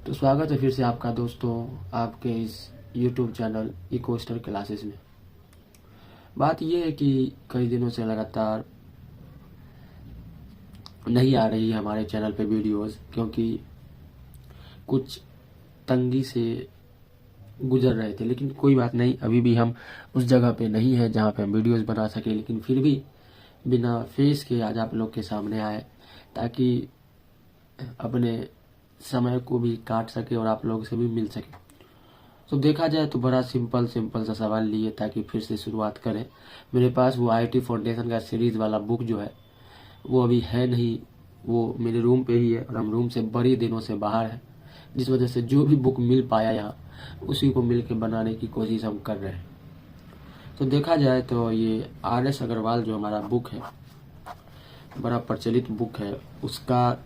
तो स्वागत है फिर से आपका दोस्तों आपके इस YouTube चैनल इकोस्टर क्लासेस में। बात यह है कि कई दिनों से लगातार नहीं आ रही है हमारे चैनल पे वीडियोस, क्योंकि कुछ तंगी से गुजर रहे थे। लेकिन कोई बात नहीं, अभी भी हम उस जगह पे नहीं है जहाँ पे हम वीडियोस बना सके। लेकिन फिर भी बिना फेस के आज आप लोग के सामने आए, ताकि अपने समय को भी काट सके और आप लोगों से भी मिल सके। तो देखा जाए तो बड़ा सिंपल सा सवाल लिए ताकि फिर से शुरुआत करें। मेरे पास वो आईटी फाउंडेशन का सीरीज वाला बुक जो है वो अभी है नहीं, वो मेरे रूम पे ही है और हम रूम से बड़ी दिनों से बाहर है, जिस वजह से जो भी बुक मिल पाया यहाँ उसी को मिल के बनाने की कोशिश हम कर रहे हैं। तो देखा जाए तो ये RS अग्रवाल जो हमारा बुक है, बड़ा प्रचलित बुक है, उसका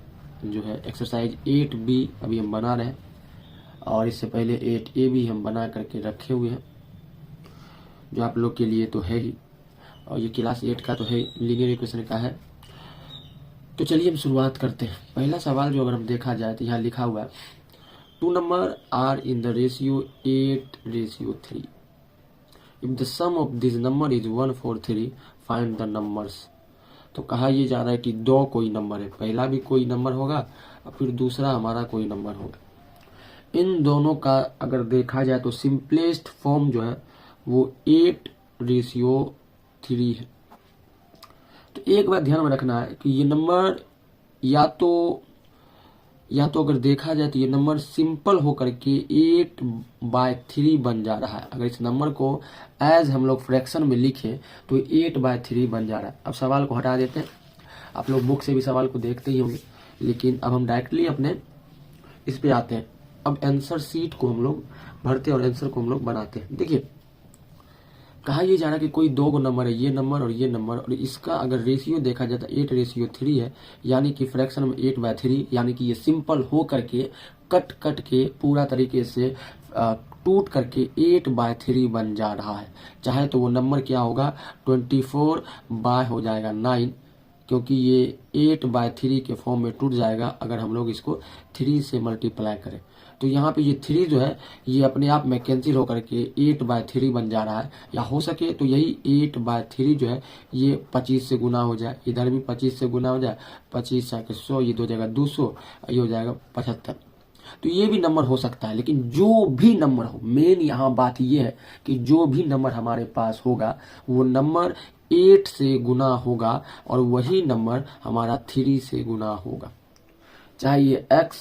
जो है एक्सरसाइज 8B अभी हम बना रहे हैं और इससे पहले 8A भी हम बना करके रखे हुए हैं, जो आप लोग के लिए तो है ही, और ये क्लास 8 का तो है, लीनियर इक्वेशन का है। तो चलिए हम शुरुआत करते हैं। पहला सवाल जो अगर हम देखा जाए तो यहाँ लिखा हुआ है 2 number are in the ratio 8:3। If the sum of this number is 143 find the numbers. तो कहा यह जा रहा है कि दो कोई नंबर है, पहला भी कोई नंबर होगा और फिर दूसरा हमारा कोई नंबर होगा। इन दोनों का अगर देखा जाए तो सिंपलेस्ट फॉर्म जो है वो 8:3 है। तो एक बात ध्यान में रखना है कि ये नंबर या तो अगर देखा जाए तो ये नंबर सिंपल होकर के 8/3 बन जा रहा है। अगर इस नंबर को एज हम लोग फ्रैक्शन में लिखें तो 8/3 बन जा रहा है। अब सवाल को हटा देते हैं, आप लोग बुक से भी सवाल को देखते ही होंगे, लेकिन अब हम डायरेक्टली अपने इस पे आते हैं। अब आंसर शीट को हम लोग भरते हैं और आंसर को हम लोग बनाते हैं। देखिए कहा यह जा रहा है कि कोई दो नंबर है, ये नंबर और ये नंबर, और इसका अगर रेशियो देखा जाए तो 8:3 है, यानी कि फ्रैक्शन में 8/3, यानी कि ये सिंपल हो करके कट के पूरा तरीके से टूट करके 8/3 बन जा रहा है। चाहे तो वो नंबर क्या होगा 24 हो जाएगा 9, क्योंकि ये 8/3 के फॉर्म में टूट जाएगा अगर हम लोग इसको 3 से मल्टीप्लाई करें। तो यहाँ पे ये 3 जो है ये अपने आप में कैंसिल होकर के 8/3 बन जा रहा है, या हो सके तो यही 8/3 जो है ये 25 से गुना हो जाए, इधर भी 25 से गुना हो जाए, 25 से 100, ये 2 जगह 200, ये हो जाएगा 75। तो ये भी नंबर हो सकता है, लेकिन जो भी नंबर हो, मेन यहाँ बात ये है कि जो भी नंबर हमारे पास होगा वो नंबर 8 से गुना होगा और वही नंबर हमारा 3 से गुना होगा। चाहे ये x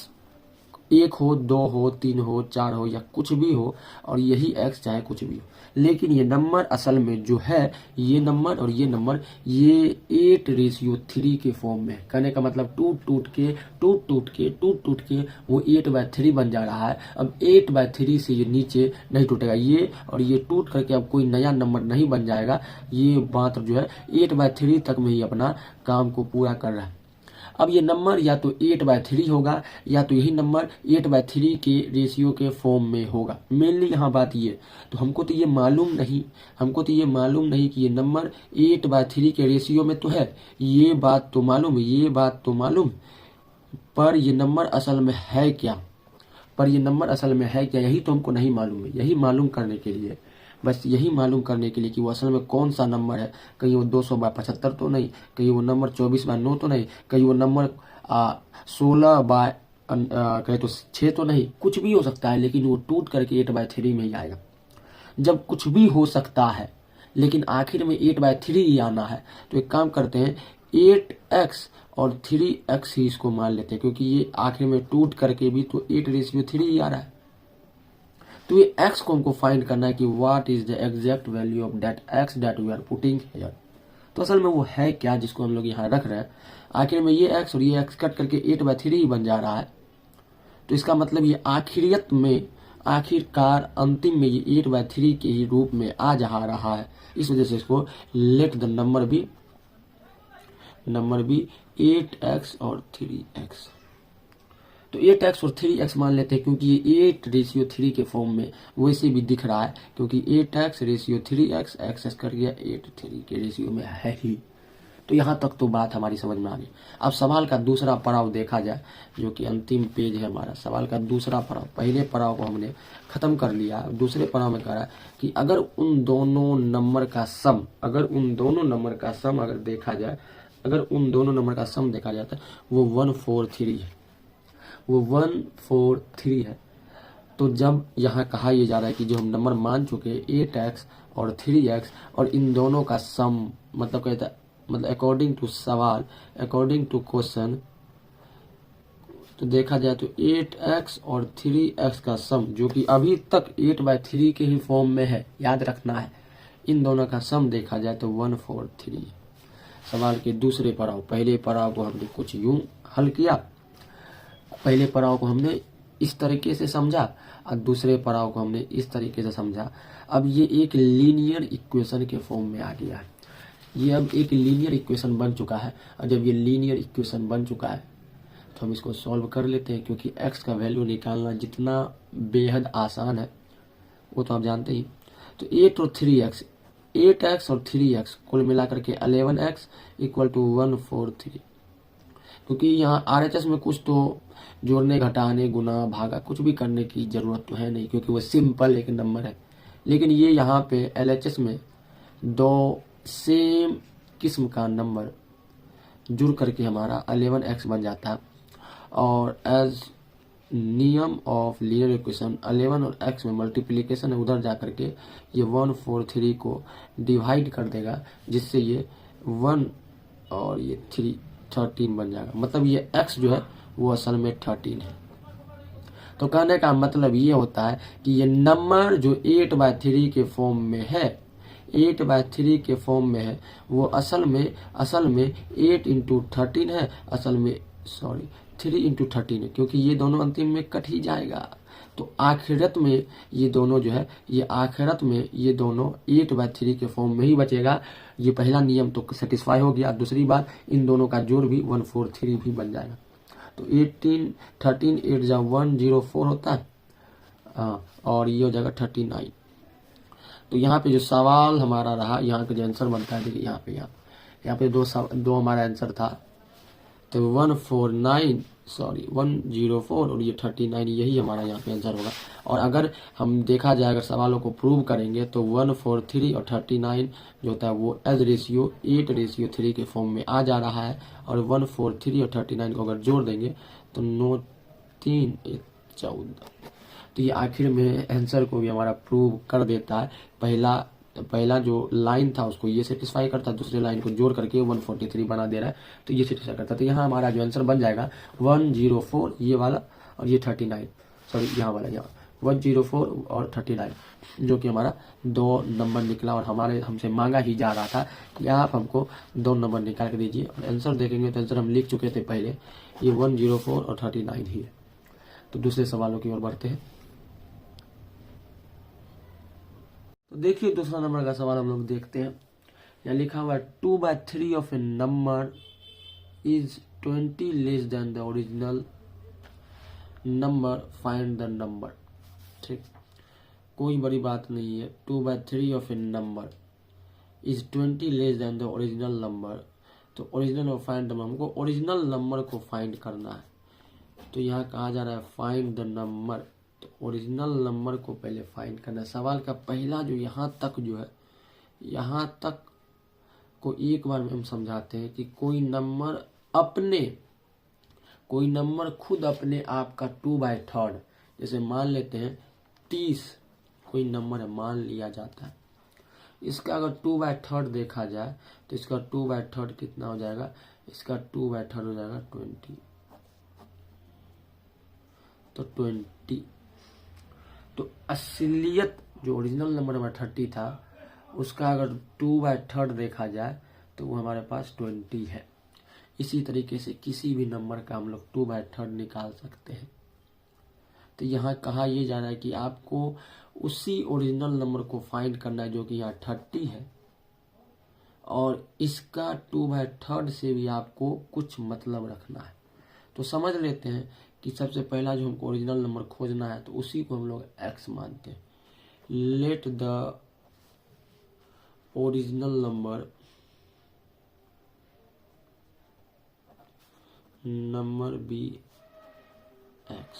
1 हो, 2 हो, 3 हो, 4 हो, या कुछ भी हो, और यही x चाहे कुछ भी हो, लेकिन ये नंबर असल में जो है ये नंबर और ये नंबर ये 8:3 के फॉर्म में है। कहने का मतलब टूट के वो 8/3 बन जा रहा है। अब 8/3 से ये नीचे नहीं टूटेगा, ये और ये टूट करके अब कोई नया नंबर नहीं बन जाएगा। ये मात्र जो है 8/3 तक में ही अपना काम को पूरा कर रहा है। अब ये नंबर या तो 8/3 होगा या तो यही नंबर 8/3 के रेशियो के फॉर्म में होगा। मेनली यहाँ बात ये, तो हमको तो ये मालूम नहीं कि ये नंबर 8/3 के रेशियो में तो है, ये बात तो मालूम, पर ये नंबर असल में है क्या, यही तो हमको नहीं मालूम है। यही मालूम करने के लिए कि वो असल में कौन सा नंबर है। कहीं वो 200/75 तो नहीं, कहीं वो नंबर 24/9 तो नहीं, कहीं वो नंबर 16 कहे तो 6 तो नहीं, कुछ भी हो सकता है, लेकिन वो टूट करके 8/3 में ही आएगा। जब कुछ भी हो सकता है लेकिन आखिर में 8/3 ही आना है, तो एक काम करते हैं 8x और 3x ही इसको मान लेते हैं, क्योंकि ये आखिर में टूट करके भी तो 8:3 ही आ रहा है। तो ये x को हमको फाइंड करना है कि what is the exact value of that x that we are putting here. तो असल में वो है क्या जिसको हम लोग यहाँ रख रहे हैं। आखिर में ये x और ये x कट करके 8/3 ही बन जा रहा है। तो इसका मतलब ये आखिरकार अंतिम में ये 8/3 के ही रूप में आ जा रहा है। इस वजह से इसको लेट द नंबर भी 8x और 3x। तो 8x और 3x मान लेते हैं, क्योंकि ये 8:3 के फॉर्म में वैसे भी दिख रहा है, क्योंकि 8x/3x x कर गया 8:3 के रेशियो में है ही। तो यहाँ तक तो बात हमारी समझ में आ गई। अब सवाल का दूसरा पड़ाव देखा जाए, जो कि अंतिम पेज है हमारा। सवाल का दूसरा पड़ाव, पहले पड़ाव को हमने खत्म कर लिया, दूसरे पड़ाव में कह रहा है कि अगर उन दोनों नंबर का सम, अगर उन दोनों नंबर का सम अगर देखा जाए, अगर उन दोनों नंबर का सम देखा जाता है, वो 143 है, वो 143 है। तो जब यहाँ कहा यह जा रहा है कि जो हम नंबर मान चुके 8x और 3x और इन दोनों का सम, मतलब कहता है, मतलब अकॉर्डिंग टू सवाल, अकॉर्डिंग टू क्वेश्चन, तो देखा जाए तो 8x और 3x का सम, जो कि अभी तक 8/3 के ही फॉर्म में है, याद रखना है, इन दोनों का सम देखा जाए तो 143। सवाल के दूसरे पड़ाव, पहले पड़ाव को हमने कुछ यूं हल किया, पहले पड़ाव को हमने इस तरीके से समझा और दूसरे पड़ाव को हमने इस तरीके से समझा। अब ये एक लीनियर इक्वेशन के फॉर्म में आ गया है, ये अब एक लीनियर इक्वेशन बन चुका है। और जब ये लीनियर इक्वेशन बन चुका है तो हम इसको सॉल्व कर लेते हैं, क्योंकि x का वैल्यू निकालना जितना बेहद आसान है वो तो आप जानते ही। तो 8 और 3x, 8x और 3x कुल मिलाकर के 11x इक्वल टू 143। क्योंकि यहाँ RHS में कुछ तो जोड़ने, घटाने, गुना, भागा कुछ भी करने की जरूरत तो है नहीं, क्योंकि वो सिंपल एक नंबर है। लेकिन ये यहाँ पे LHS में दो सेम किस्म का नंबर जुड़ करके हमारा 11x बन जाता है। और एज नियम ऑफ लीनियर इक्वेशन 11 और x में मल्टीप्लिकेशन है, उधर जा करके ये 143 को डिवाइड कर देगा, जिससे ये 1 और ये 3 13 बन जाएगा। मतलब ये x जो है वो असल में 13 है। तो कहने का मतलब ये होता है कि ये नंबर जो 8/3 के फॉर्म में है, 8/3 के फॉर्म में है, वो असल में 8 इंटू 13 है, असल में 3 इंटू 13 है, क्योंकि ये दोनों अंतिम में कट ही जाएगा। तो आखिरत में ये दोनों जो है, ये आखिरत में ये दोनों 8/3 के फॉर्म में ही बचेगा। ये पहला नियम तो सेटिस्फाई हो गया। दूसरी बात, इन दोनों का जोड़ भी 143 भी बन जाएगा। तो 18 13 8 जा 104 होता है, हाँ, और ये हो जाएगा 39। तो यहाँ पे जो सवाल हमारा रहा, यहाँ का जो आंसर बनता है, देखिए यहाँ पे दो हमारा आंसर था। तो 104 और ये 39, यही हमारा यहाँ पे आंसर होगा। और अगर हम देखा जाए, अगर सवालों को प्रूव करेंगे तो 143 और 39 जो होता है वो एज रेशियो 8:3 के फॉर्म में आ जा रहा है। और 143 और 39 को अगर जोड़ देंगे तो 9 3 1 14। तो ये आखिर में आंसर को भी हमारा प्रूव कर देता है। पहला जो लाइन था उसको ये सेटिस्फाई करता है, दूसरे लाइन को जोड़ करके 143 बना दे रहा है, तो ये सेटिस्फाई करता है। तो यहाँ हमारा जो आंसर बन जाएगा 104 ये वाला, और ये 39, सॉरी यहाँ वाला, यहाँ 104 और 39, जो कि हमारा 2 नंबर निकला। और हमसे मांगा ही जा रहा था कि आप हमको 2 नंबर निकाल के दीजिए। और आंसर देखेंगे तो आंसर हम लिख चुके थे पहले, ये 104 और 39 ही है। तो दूसरे सवालों की ओर बढ़ते हैं। तो देखिए दूसरा नंबर का सवाल हम लोग देखते हैं। यहाँ लिखा हुआ है 2/3 of A number is 20 less than the original number, find the number. ठीक, कोई बड़ी बात नहीं है। 2/3 of A number is 20 less than the original number. तो ओरिजिनल और फाइंड द नंबर, हमको ओरिजिनल नंबर को फाइंड करना है। तो यहाँ कहा जा रहा है फाइंड द नंबर, तो ओरिजिनल नंबर को पहले फाइंड करना है। सवाल का पहला जो यहाँ तक जो है, यहाँ तक को एक बार में हम समझाते हैं कि कोई नंबर खुद अपने आप का 2/3, जैसे मान लेते हैं 30 कोई नंबर है, मान लिया जाता है। इसका अगर 2/3 देखा जाए तो इसका 2/3 कितना हो जाएगा, इसका 2/3 हो जाएगा 20। तो 20, तो असलियत जो ओरिजिनल नंबर हमारा 30 था, उसका अगर 2/3 देखा जाए तो वो हमारे पास 20 है। इसी तरीके से किसी भी नंबर का हम लोग 2/3 निकाल सकते हैं। तो यहाँ कहा यह जा रहा है कि आपको उसी ओरिजिनल नंबर को फाइंड करना है जो कि यहाँ 30 है, और इसका 2/3 से भी आपको कुछ मतलब रखना है। तो समझ लेते हैं कि सबसे पहला जो हमको ओरिजिनल नंबर खोजना है, तो उसी को हम लोग x मानते हैं। Let the original number number be X.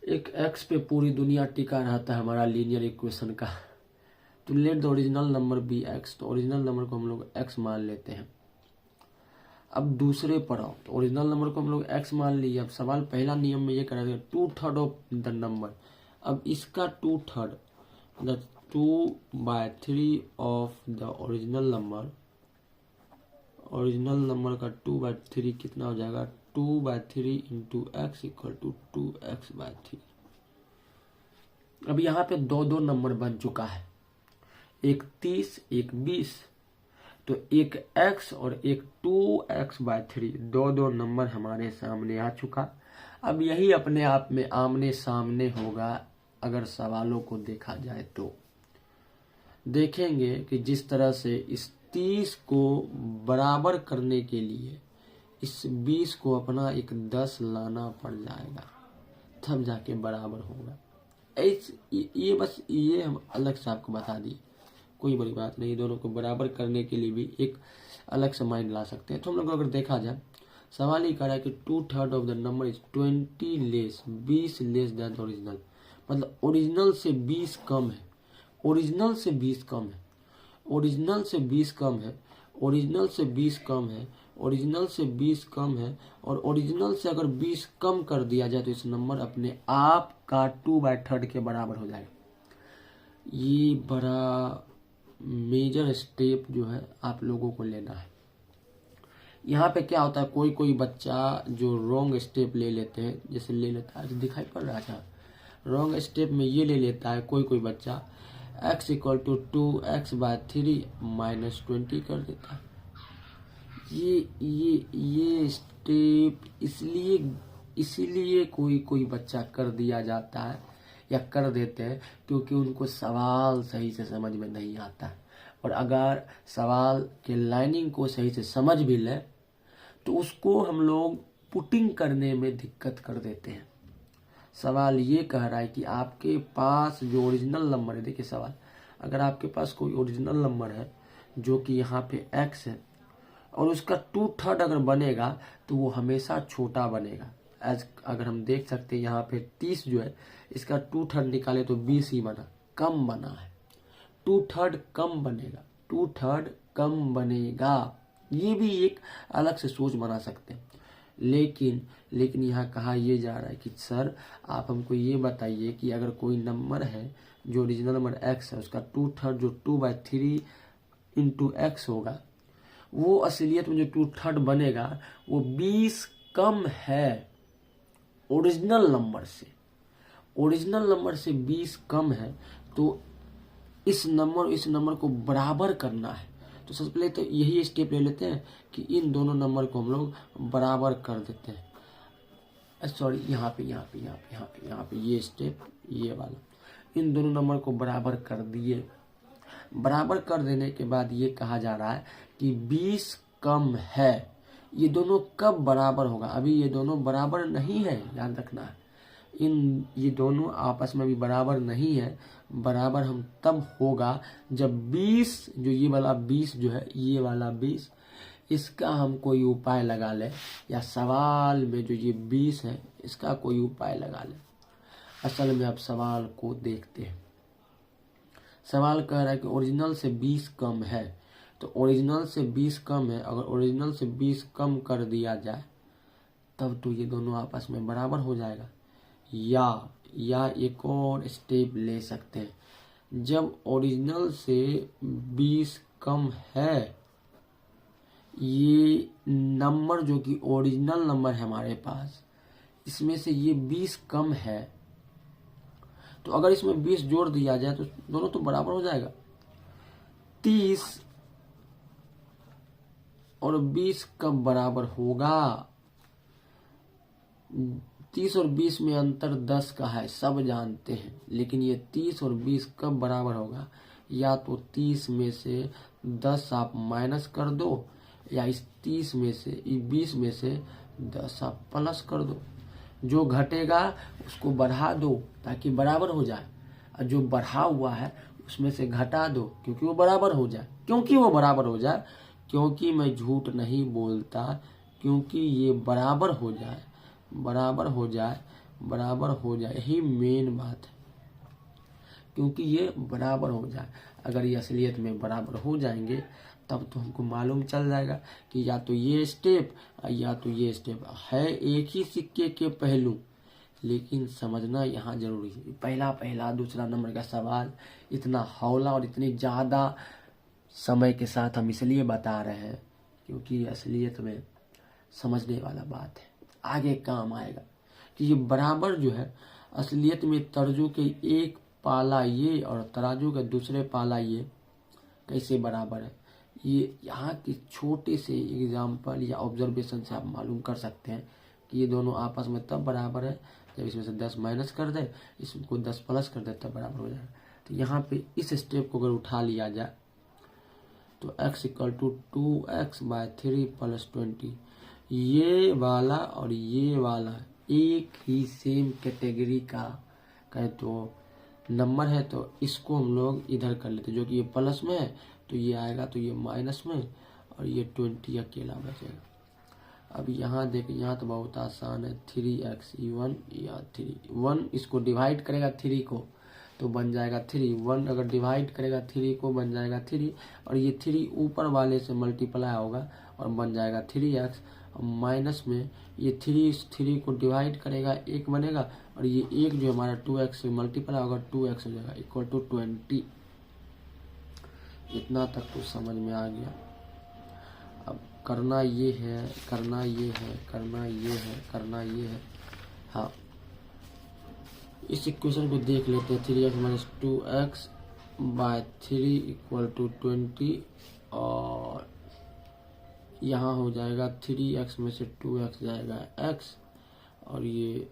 एक एक्स पे पूरी दुनिया टिका रहता है हमारा लीनियर इक्वेशन का। तो let the original number be X, तो ओरिजिनल नंबर को हम लोग एक्स मान लेते हैं। अब दूसरे पर आओ, तो ओरिजिनल नंबर को हम लोग एक्स मान लिए। अब सवाल पहला नियम में ये कह रहा है 2/3 ऑफ द नंबर। अब इसका 2/3 the 2/3 of the original number, original number का 2/3 कितना हो जाएगा, 2/3 into x equal to 2x/3। अब यहाँ पे दो नंबर बन चुका है, एक 30 एक 20। तो एक x और एक 2x/3 दो नंबर हमारे सामने आ चुका। अब यही अपने आप में आमने सामने होगा। अगर सवालों को देखा जाए तो देखेंगे कि जिस तरह से इस 30 को बराबर करने के लिए इस 20 को अपना एक 10 लाना पड़ जाएगा, तब जाके बराबर होगा। ये बस ये हम अलग से आपको बता दिए, कोई बड़ी बात नहीं। दोनों को बराबर करने के लिए भी एक अलग से माइंड ला सकते हैं। तो हम लोग अगर देखा जाए, सवाल ही कह रहा है कि 2/3 of the number is 20 less than original. मतलब ओरिजिनल से 20 कम है, ओरिजिनल से 20 कम है, ओरिजिनल से 20 कम है, ओरिजिनल से 20 कम है, ओरिजिनल से 20 कम है। और ओरिजिनल से अगर 20 कम कर दिया जाए तो इस नंबर अपने आप का 2/3 के बराबर हो जाएगा। ये बड़ा मेजर स्टेप जो है आप लोगों को लेना है। यहाँ पे क्या होता है, कोई कोई बच्चा जो रॉन्ग स्टेप ले लेते हैं, जैसे ले लेता है, दिखाई पड़ रहा था, रॉन्ग स्टेप में ये ले लेता है कोई कोई बच्चा, x equal to 2x/3 minus 20 कर देता है। ये स्टेप इसलिए कोई कोई बच्चा कर दिया जाता है या कर देते हैं क्योंकि उनको सवाल सही से समझ में नहीं आता है। और अगर सवाल के लाइनिंग को सही से समझ भी ले तो उसको हम लोग पुटिंग करने में दिक्कत कर देते हैं। सवाल ये कह रहा है कि आपके पास जो ओरिजिनल नंबर है, देखिए सवाल, अगर आपके पास कोई ओरिजिनल नंबर है जो कि यहाँ पे x है और उसका 2/3 अगर बनेगा तो वो हमेशा छोटा बनेगा। अगर हम देख सकते हैं यहाँ पे 30 जो है, इसका 2/3 निकाले तो 20 ही बना, कम बना है। 2/3 कम बनेगा, 2/3 कम बनेगा। ये भी एक अलग से सोच बना सकते हैं। लेकिन यहाँ कहा यह जा रहा है कि सर आप हमको ये बताइए कि अगर कोई नंबर है जो ओरिजिनल नंबर x है, उसका 2/3 जो 2/3 इंटू एक्स होगा, वो असलियत में जो 2/3 बनेगा वो 20 कम है ओरिजिनल नंबर से। ओरिजिनल नंबर से 20 कम है तो इस नंबर को बराबर करना है। तो सबसे पहले तो यही स्टेप ले लेते हैं कि इन दोनों नंबर को हम लोग बराबर कर देते हैं। सॉरी, यहाँ पे ये स्टेप, ये वाला, इन दोनों नंबर को बराबर कर दिए। बराबर कर देने के बाद ये कहा जा रहा है कि 20 कम है। ये दोनों कब बराबर होगा? अभी ये दोनों बराबर नहीं है, याद रखना है। ये दोनों आपस में भी बराबर नहीं है। बराबर हम तब होगा जब 20, जो ये वाला 20 जो है, ये वाला 20, इसका हम कोई उपाय लगा ले, या सवाल में जो ये 20 है इसका कोई उपाय लगा ले। असल में आप सवाल को देखते हैं। सवाल कह रहा है कि ओरिजिनल से 20 कम है, तो ओरिजिनल से 20 कम है। अगर ओरिजिनल से 20 कम कर दिया जाए तब तो ये दोनों आपस में बराबर हो जाएगा। या एक और स्टेप ले सकते हैं, जब ओरिजिनल से 20 कम है, ये नंबर जो कि ओरिजिनल नंबर है हमारे पास, इसमें से ये 20 कम है, तो अगर इसमें 20 जोड़ दिया जाए तो दोनों तो बराबर हो जाएगा। 30 और 20 कब बराबर होगा? 30 और 20 में अंतर 10 का है, सब जानते हैं। लेकिन ये 30 और 20 कब बराबर होगा? या तो 30 में से 10 आप माइनस कर दो, या इस 20 में से 10 आप प्लस कर दो। जो घटेगा उसको बढ़ा दो ताकि बराबर हो जाए, और जो बढ़ा हुआ है उसमें से घटा दो क्योंकि वो बराबर हो जाए। क्योंकि मैं झूठ नहीं बोलता, क्योंकि ये बराबर हो जाए, बराबर हो जाए, बराबर हो जाए, यही मेन बात है। क्योंकि ये बराबर हो जाए, अगर ये असलियत में बराबर हो जाएंगे तब तो हमको मालूम चल जाएगा कि या तो ये स्टेप या तो ये स्टेप है, एक ही सिक्के के पहलू। लेकिन समझना यहाँ जरूरी है, पहला दूसरा नंबर का सवाल इतना हौला और इतनी ज़्यादा समय के साथ हम इसलिए बता रहे हैं क्योंकि असलियत में समझने वाला बात है, आगे काम आएगा। कि ये बराबर जो है असलियत में तर्जू के एक पाला ये और तराजू का दूसरे पाला ये कैसे बराबर है, ये यहाँ की छोटे से एग्जाम्पल या ऑब्जर्वेशन से आप मालूम कर सकते हैं कि ये दोनों आपस में तब बराबर है जब इसमें से 10 माइनस कर दे, इसको 10 प्लस कर दे, तब बराबर हो जाएगा। तो यहाँ पे इस स्टेप को अगर उठा लिया जाए तो x इक्वल टू 2x/3 + 20, ये वाला और ये वाला एक ही सेम कैटेगरी का कहे तो नंबर है, तो इसको हम लोग इधर कर लेते, जो कि ये प्लस में है तो ये आएगा, तो ये माइनस में और ये 20 अकेला बचेगा। अब यहाँ देखिए, यहाँ तो बहुत आसान है, 3x इवन या 1 इसको डिवाइड करेगा 3 को तो बन जाएगा 3, 1 अगर डिवाइड करेगा 3 को बन जाएगा 3, और ये 3 ऊपर वाले से मल्टीप्लाई होगा और बन जाएगा 3x, और माइनस में ये 3 को डिवाइड करेगा 1 बनेगा, और ये 1 जो हमारा 2x से मल्टीप्लाई होगा 2x हो जाएगा इक्वल टू 20। इतना तक तो समझ में आ गया। अब करना ये है, करना ये है, करना ये है, करना ये है। हाँ, इस इक्वेशन को देख लेते हैं। 3x - 2x/3 इक्वल टू 20, और यहाँ हो जाएगा 3x में से 2x जाएगा x, और ये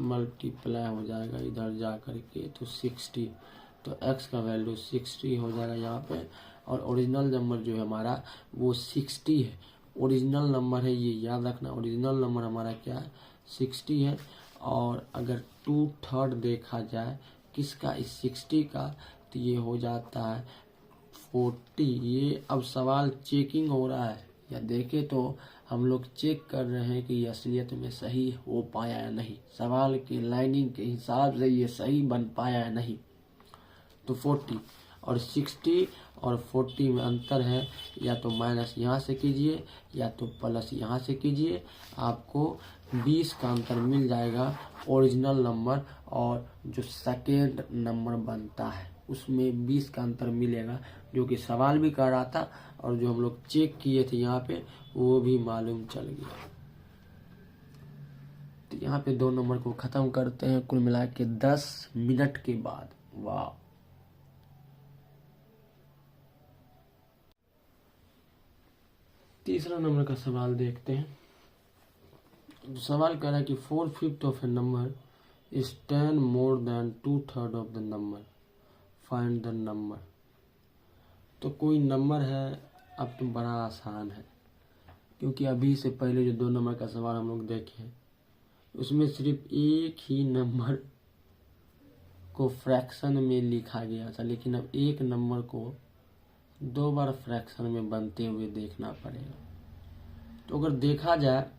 मल्टीप्लाई हो जाएगा इधर जा करके तो 60, तो x का वैल्यू 60 हो जाएगा यहाँ पे। और ओरिजिनल नंबर जो है हमारा वो 60 है, ओरिजिनल नंबर है, ये याद रखना, ओरिजिनल नंबर हमारा क्या है 60 है। और अगर 2/3 देखा जाए किसका, इस 60 का, तो ये हो जाता है 40। ये अब सवाल चेकिंग हो रहा है, या देखे तो हम लोग चेक कर रहे हैं कि ये असलियत में सही हो पाया या नहीं, सवाल की लाइनिंग के हिसाब से ये सही बन पाया या नहीं। तो 40 और 60 और 40 में अंतर है, या तो माइनस यहाँ से कीजिए या तो प्लस यहाँ से कीजिए, आपको 20 का अंतर मिल जाएगा ओरिजिनल नंबर, और जो सेकेंड नंबर बनता है उसमें 20 का अंतर मिलेगा, जो कि सवाल भी कर रहा था और जो हम लोग चेक किए थे यहाँ पे वो भी मालूम चल गया। तो यहाँ पे 2 नंबर को खत्म करते हैं कुल मिला के 10 मिनट के बाद। वाह, तीसरा नंबर का सवाल देखते हैं। सवाल कह रहा है कि 4/5 of A number is 10 more then 2/3 of the number, find the number. तो कोई नंबर है, अब तो बड़ा आसान है, क्योंकि अभी से पहले जो 2 नंबर का सवाल हम लोग देखे उसमें सिर्फ एक ही नंबर को फ्रैक्शन में लिखा गया था, लेकिन अब एक नंबर को 2 बार फ्रैक्शन में बनते हुए देखना पड़ेगा। तो अगर देखा जाए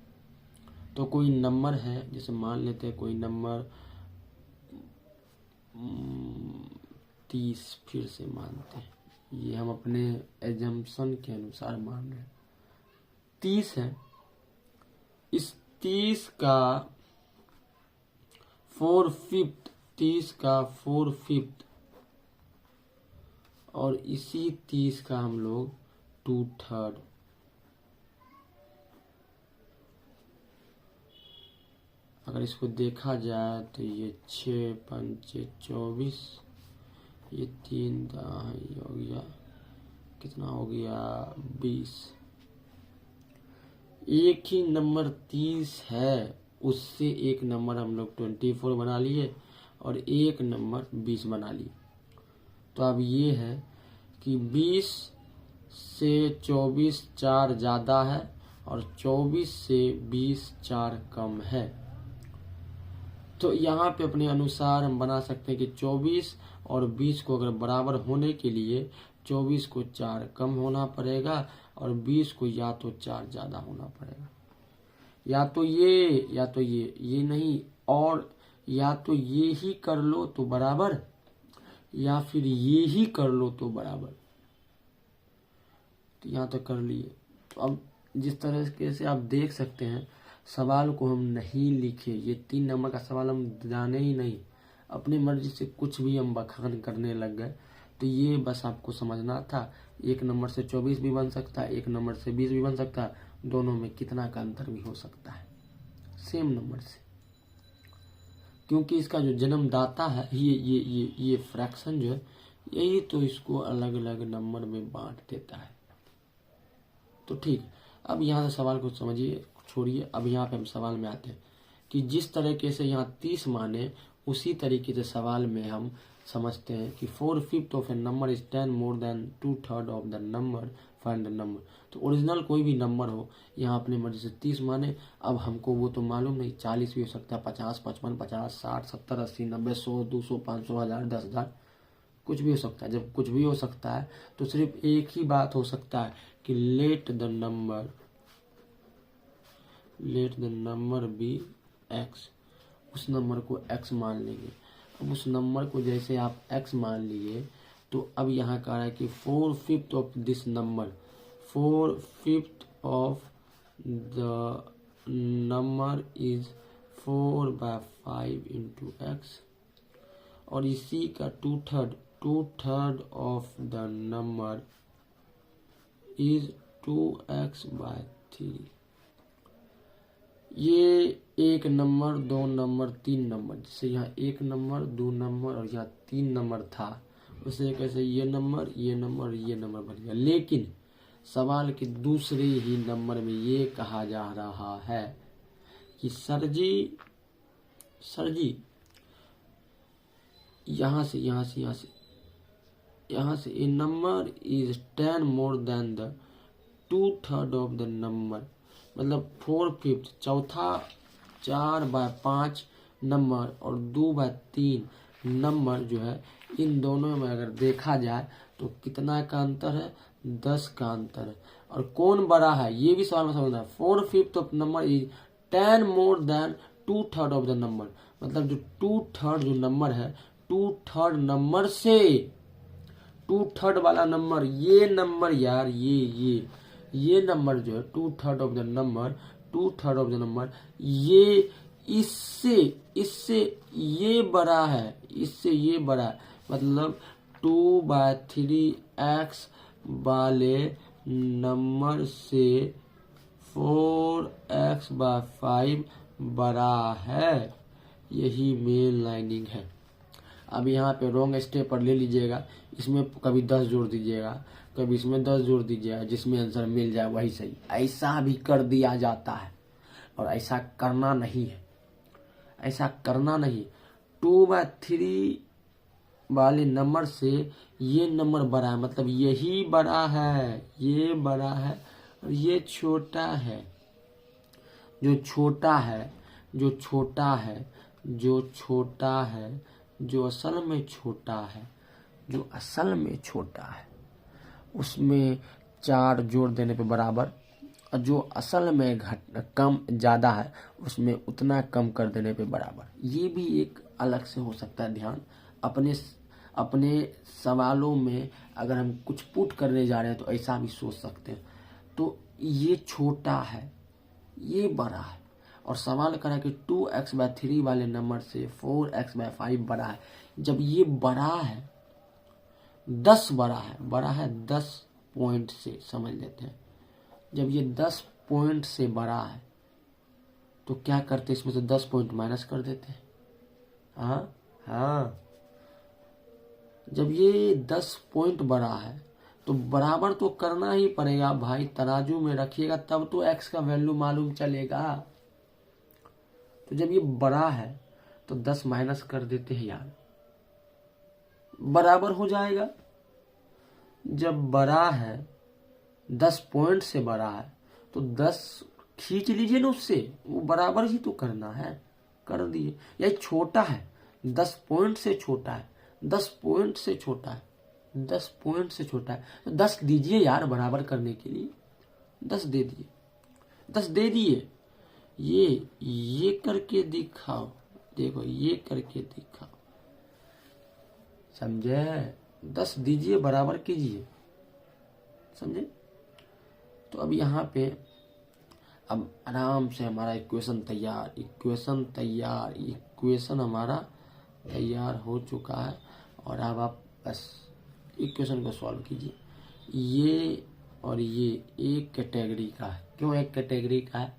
तो कोई नंबर है, जैसे मान लेते हैं कोई नंबर 30, फिर से मानते हैं, ये हम अपने एजम्पशन के अनुसार मान रहे हैं 30 है। इस 30 का 4/5, 30 का 4/5, और इसी 30 का हम लोग 2/3। अगर इसको देखा जाए तो ये 6 × 5 = 24, ये 3 ये हो गया, कितना हो गया 20। एक ही नंबर 30 है, उससे एक नंबर हम लोग 24 बना लिए और एक नंबर 20 बना लिए। तो अब ये है कि 20 से 24 4 ज़्यादा है और 24 से 20 4 कम है। तो यहाँ पे अपने अनुसार हम बना सकते हैं कि 24 और 20 को अगर बराबर होने के लिए 24 को 4 कम होना पड़ेगा और 20 को या तो 4 ज़्यादा होना पड़ेगा। या तो ये नहीं, और या तो ये ही कर लो तो बराबर, या फिर ये ही कर लो तो बराबर। तो यहाँ तो कर लिए। तो अब जिस तरह से आप देख सकते हैं, सवाल को हम नहीं लिखे, ये 3 नंबर का सवाल हम जाने ही नहीं, अपनी मर्जी से कुछ भी हम बखान करने लग गए। तो ये बस आपको समझना था, 1 नंबर से 24 भी बन सकता है, 1 नंबर से 20 भी बन सकता है, दोनों में कितना का अंतर भी हो सकता है सेम नंबर से, क्योंकि इसका जो जन्मदाता है ये फ्रैक्शन जो है, यही तो इसको अलग अलग नंबर में बांट देता है। तो ठीक, अब यहाँ से सवाल को समझिए, छोड़िए। अब यहाँ पे हम सवाल में आते हैं कि जिस तरीके से यहाँ 30 माने, उसी तरीके से सवाल में हम समझते हैं कि 4/5 of A number is 10 more then 2/3 of the number, find the number. तो ओरिजिनल कोई भी नंबर हो, यहाँ अपनी मर्जी से 30 माने। अब हमको वो तो मालूम नहीं, 40 भी हो सकता है, 50, 55, 50, 60, 70, 80, 90, 100, 200, 500, 1000, 10,000, कुछ भी हो सकता है। जब कुछ भी हो सकता है तो सिर्फ एक ही बात हो सकता है कि let the number be X, उस नंबर को x मान लेंगे। अब उस नंबर को जैसे आप x मान लिए, तो अब यहाँ कह रहा है कि 4/5 of this number, 4/5 of the number is 4/5 into x, और इसी का 2/3 of the number is 2x/3। ये 1 नंबर, 2 नंबर, 3 नंबर, जैसे यहाँ 1 नंबर, 2 नंबर और यहाँ 3 नंबर था, उसे कैसे ये नंबर बन गया। लेकिन सवाल के दूसरे ही नंबर में ये कहा जा रहा है कि सर जी यहाँ से a number is 10 more than the 2/3 of the number, मतलब 4/5, चौथा 4/5 नंबर और 2/3 नंबर जो है, इन दोनों में अगर देखा जाए तो कितना का अंतर है, 10 का अंतर है। और कौन बड़ा है ये भी सवाल में समझना है। 4/5 of number is 10 more then 2/3 of the number, मतलब जो 2/3 जो नंबर है, 2/3 नंबर से 2/3 वाला नंबर, ये नंबर यार, ये नंबर जो है 2/3 ऑफ द नंबर, ये इससे ये बड़ा है, मतलब 2/3x वाले नंबर से 4x/5 बड़ा है। यही मेन लाइनिंग है। अब यहाँ पे रॉन्ग स्टेप पर ले लीजिएगा, इसमें कभी 10 जोड़ दीजिएगा, कभी इसमें 10 जोड़ दीजिएगा, जिसमें आंसर मिल जाए वही सही। ऐसा भी कर दिया जाता है, और ऐसा करना नहीं। 2/3 वाले नंबर से ये नंबर बड़ा है, मतलब यही बड़ा है, ये बड़ा है और ये छोटा है। जो छोटा है, जो असल में छोटा है, उसमें 4 जोड़ देने पे बराबर, और जो असल में कम ज़्यादा है, उसमें उतना कम कर देने पे बराबर। ये भी एक अलग से हो सकता है ध्यान। अपने सवालों में अगर हम कुछ पुट करने जा रहे हैं तो ऐसा भी सोच सकते हैं। तो ये छोटा है, ये बड़ा है, और सवाल करा कि 2x/3 वाले नंबर से 4x/5 बड़ा है। जब ये बड़ा है, 10 बड़ा है 10 पॉइंट से, समझ लेते हैं। जब ये 10 पॉइंट से बड़ा है तो क्या करते, इसमें से 10 पॉइंट माइनस कर देते हैं। हाँ, जब ये 10 पॉइंट बड़ा है तो बराबर तो करना ही पड़ेगा भाई, तराजू में रखिएगा तब तो x का वैल्यू मालूम चलेगा। तो जब ये बड़ा है तो 10 माइनस कर देते हैं यार, बराबर हो जाएगा। जब बड़ा है, 10 पॉइंट से बड़ा है, तो 10 खींच लीजिए ना उससे, वो बराबर ही तो करना है, कर दिए। या छोटा है, 10 पॉइंट से छोटा है, 10 पॉइंट से छोटा है, तो 10 दीजिए यार बराबर करने के लिए, 10 दे दिए, 10 दे दिए। ये करके दिखाओ, देखो ये करके दिखाओ, समझे? 10 दीजिए, बराबर कीजिए, समझे? तो अब यहाँ पे अब आराम से हमारा इक्वेशन तैयार, इक्वेशन हमारा तैयार हो चुका है। और अब आप बस इक्वेशन को सॉल्व कीजिए। ये और ये एक कैटेगरी का है। क्यों एक कैटेगरी का है?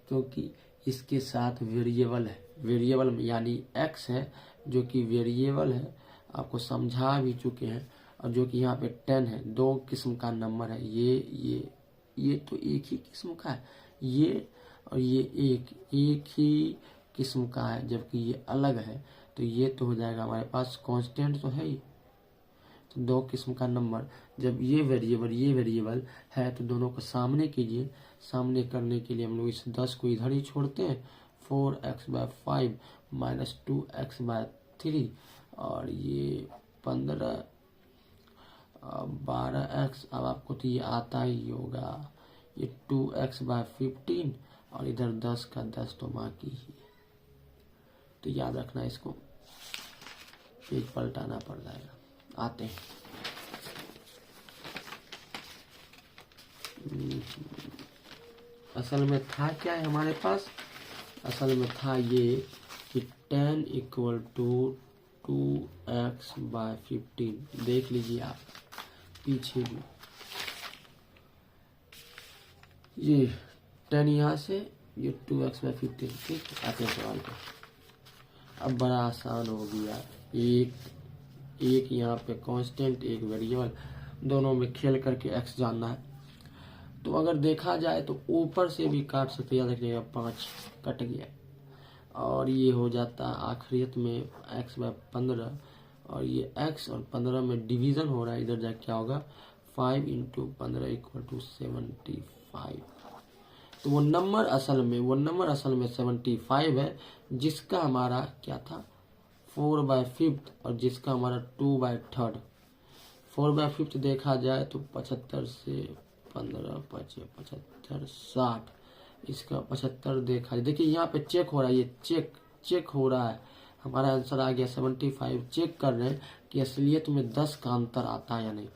क्योंकि इसके साथ वेरिएबल है, वेरिएबल यानी x है जो कि वेरिएबल है, आपको समझा भी चुके हैं। और जो कि यहाँ पे 10 है, 2 किस्म का नंबर है। ये तो एक ही किस्म का है, ये और ये एक ही किस्म का है, जबकि ये अलग है। तो ये तो हो जाएगा हमारे पास कांस्टेंट तो है ही, तो 2 किस्म का नंबर। जब ये वेरिएबल है तो दोनों को सामने कीजिए। सामने करने के लिए हम लोग इस 10 को इधर ही छोड़ते हैं। 4x/5 - 2x/3 और ये 15 12x। अब आपको तो ये आता ही होगा, ये 2x/15 और इधर 10 का 10 तो बाकी ही है। तो याद रखना, इसको पेज पलटाना पड़ जाएगा। आते हैं असल में था क्या है हमारे पास? असल में था ये कि 10 = 2x/15। देख लीजिए आप पीछे भी, ये 10 यहाँ से, ये 2x/15। ठीक, आते हैं सवाल पे। अब बड़ा आसान हो गया। एक यहाँ पे कांस्टेंट, एक वेरिएबल, दोनों में खेल करके x जानना है। तो अगर देखा जाए तो ऊपर से भी काट सकते, याद रखिएगा 5 कट गया और ये हो जाता आखिरियत में x/15 और ये x और 15 में डिवीजन हो रहा है। इधर जाके क्या होगा? 5 × 15 = 75। तो वो नंबर असल में 75 है, जिसका हमारा क्या था 4/5 और जिसका हमारा 2/3। 4/5 देखा जाए तो 75 से 15 5 75 60, इसका 75 देखा। देखिए यहाँ पे चेक हो रहा है, ये चेक हो रहा है। हमारा आंसर आ गया 75। चेक कर रहे हैं कि असलियत में 10 का अंतर आता है या नहीं।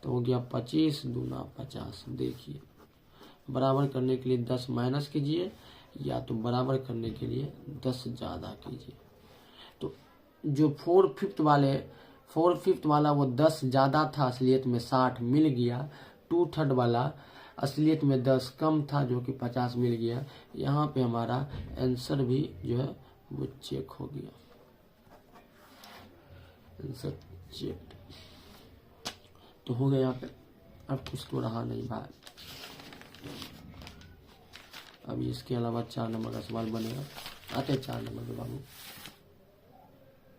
तो हो गया 25 दूना 50। देखिए बराबर करने के लिए 10 माइनस कीजिए, या तो बराबर करने के लिए 10 ज़्यादा कीजिए। तो जो 4/5 वाला वो 10 ज़्यादा था, असलियत में 60 मिल गया। 2/3 वाला असलियत में 10 कम था, जो कि 50 मिल गया। यहाँ पे हमारा आंसर भी जो है वो चेक हो गया, आंसर चेक तो हो गया यहाँ पे। अब कुछ तो रहा नहीं भाई। अब इसके अलावा 4 नंबर का सवाल बनेगा। आते 4 नंबर के बाबू।